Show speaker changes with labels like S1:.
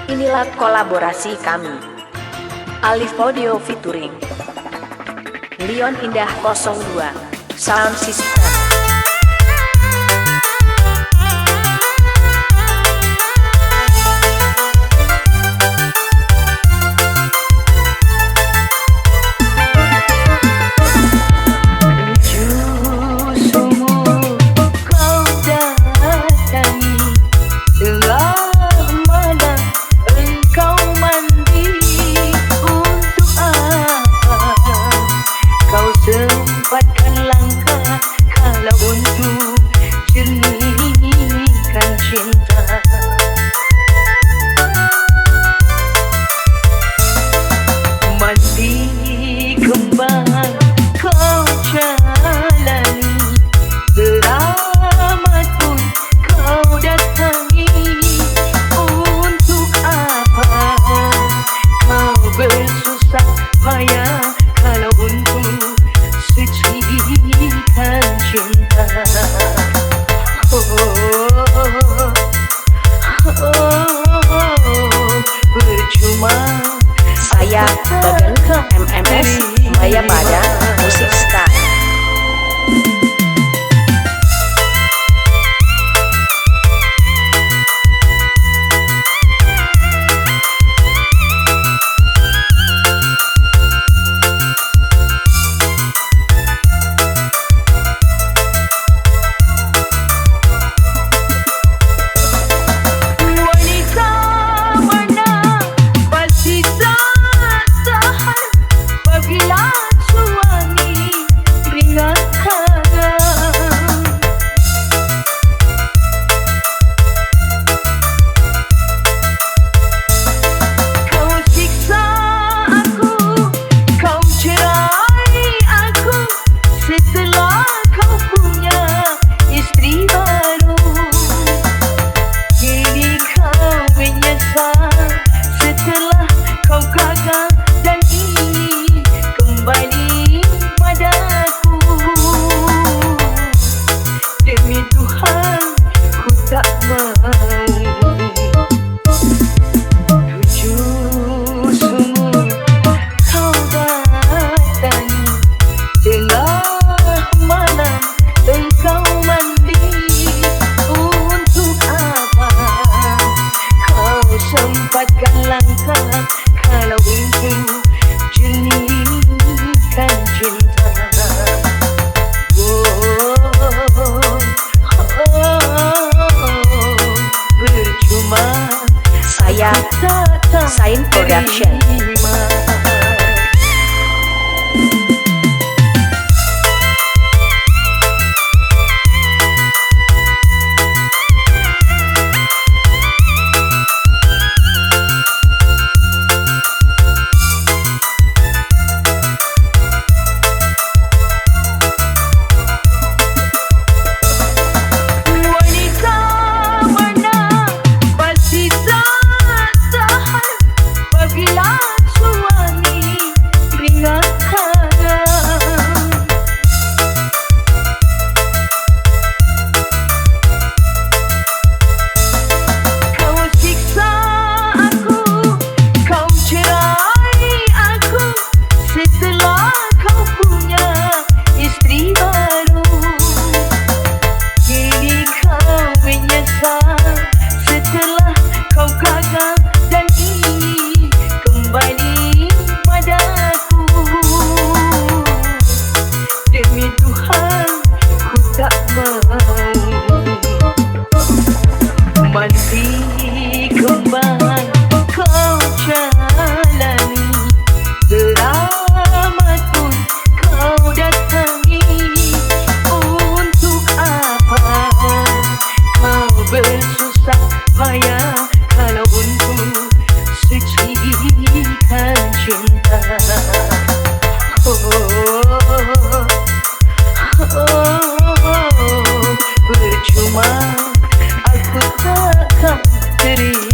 S1: Inilah kolaborasi kami. Alif Audio featuring Leon Indah 02 Sound System.
S2: Sempatkan langkah kalau untuk jernihkan cinta. Mandi kembang kau jalani, keramat pun kau datangi. Untuk apa kau bersusah payah kalau untuk sucikan cinta? Percuma.
S1: Saya Bagan MMS Maya pada Musik Style.
S2: Sempatkan langkah kalau untuk jernihkan cinta. Percuma.
S1: Saya Sain Production. Mandi kembang kau jalani, keramat pun kau datangi. Untuk apa kau bersusah payah kalau untuk sucikan cinta? Percuma aku takkan terima.